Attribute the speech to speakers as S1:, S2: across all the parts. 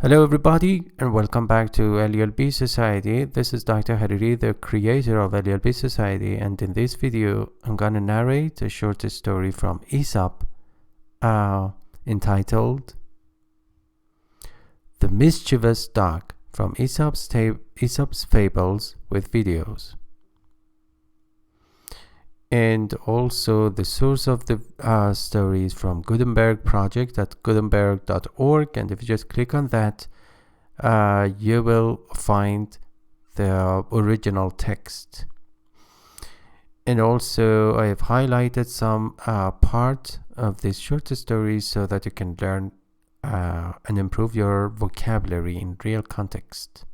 S1: Hello everybody and welcome back to LELB Society. This is Dr. Hariri, the creator of LELB Society, and in this video I'm gonna narrate a short story from Aesop entitled The Mischievous Dog from Aesop's Fables with videos. And also the source of the story is from Gutenberg project at gutenberg.org, and if you just click on that you will find the original text. And also I have highlighted some part of this short story so that you can learn and improve your vocabulary in real context.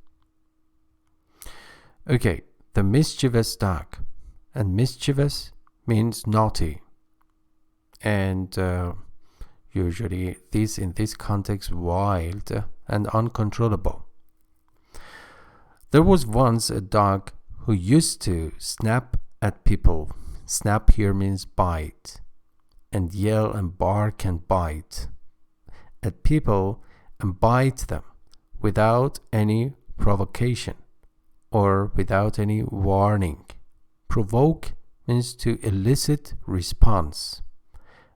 S1: Okay, the mischievous dog. And mischievous means naughty, and usually this in this context wild and uncontrollable. There was once a dog who used to snap at people. Snap here means bite, and yell and bark and bite at people and bite them without any provocation or without any warning. Provoke means to elicit response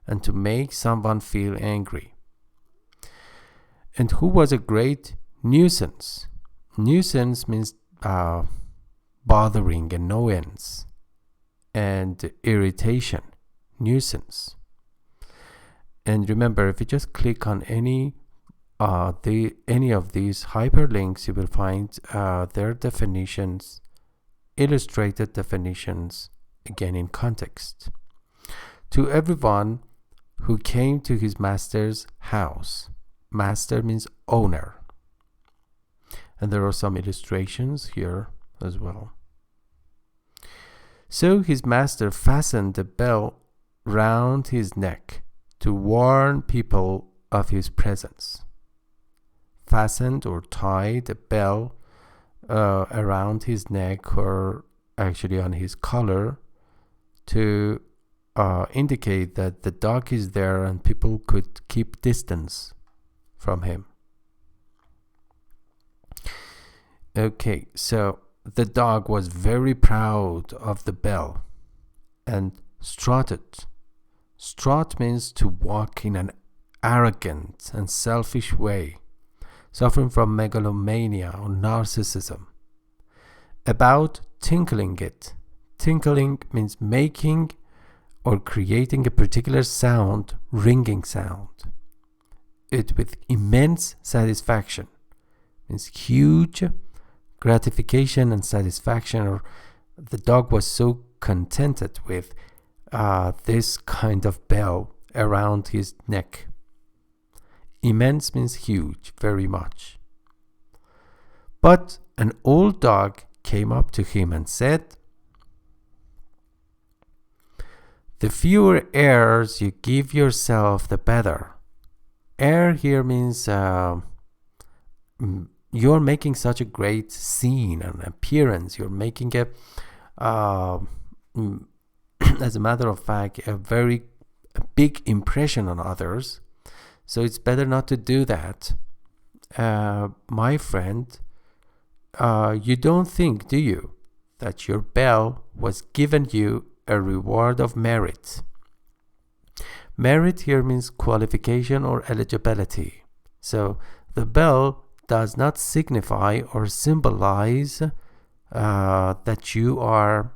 S1: and to make someone feel angry. And who was a great nuisance? Nuisance means bothering, annoyance, and irritation. Nuisance. And remember, if you just click on any of these hyperlinks, you will find their definitions, illustrated definitions, again in context. To everyone who came to his master's house. Master means owner. And there are some illustrations here as well. So his master fastened a bell round his neck to warn people of his presence. Fastened or tied a bell around his neck, or actually on his collar, to indicate that the dog is there and people could keep distance from him. Okay, so the dog was very proud of the bell and strutted. Strut means to walk in an arrogant and selfish way, suffering from megalomania or narcissism. About tinkling it. Tinkling means making or creating a particular sound, ringing sound. It with immense satisfaction. Means huge gratification and satisfaction, or the dog was so contented with this kind of bell around his neck. Immense means huge, very much. But an old dog came up to him and said, "The fewer airs you give yourself, the better." Air here means you're making such a great scene and appearance. You're making a, as a matter of fact, a very big impression on others. So it's better not to do that. My friend, you don't think, do you, that your bell was given you a reward of merit? Merit here means qualification or eligibility. So the bell does not signify or symbolize that you are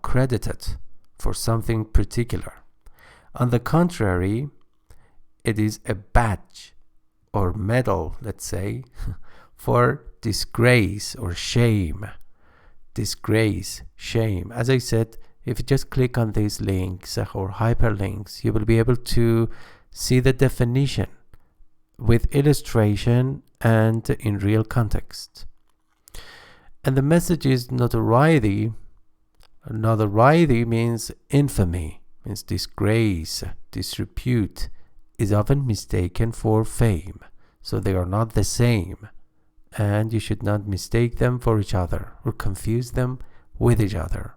S1: credited for something particular. On the contrary, it is a badge or medal, let's say, for disgrace or shame. Disgrace, shame. As I said, if you just click on these links or hyperlinks, you will be able to see the definition with illustration and in real context. And the message is notoriety. Notoriety means infamy, means disgrace, disrepute, is often mistaken for fame. So they are not the same, and you should not mistake them for each other or confuse them with each other.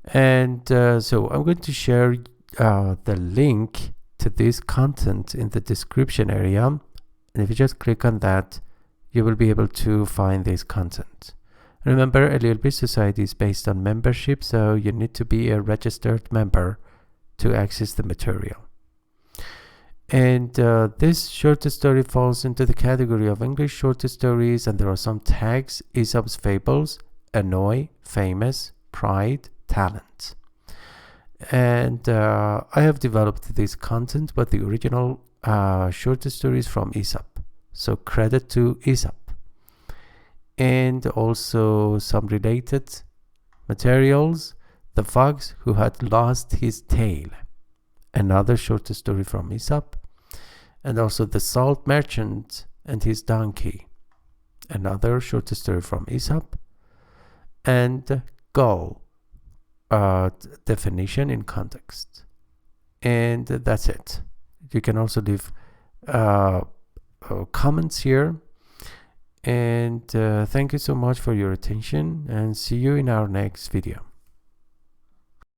S1: And so I'm going to share the link to this content in the description area. And if you just click on that, you will be able to find this content. Remember, LELB Society is based on membership, so you need to be a registered member to access the material. And this short story falls into the category of English short stories, and there are some tags: Aesop's Fables, Annoy, Famous, Pride, Talent. And I have developed this content, but the original short stories from Aesop. So credit to Aesop. And also some related materials: The Fox Who Had Lost His Tail, another short story from Aesop. And also The Salt Merchant and His Donkey, another short story from Aesop. And Go, definition in context. And that's it. You can also leave comments here. And thank you so much for your attention, and see you in our next video.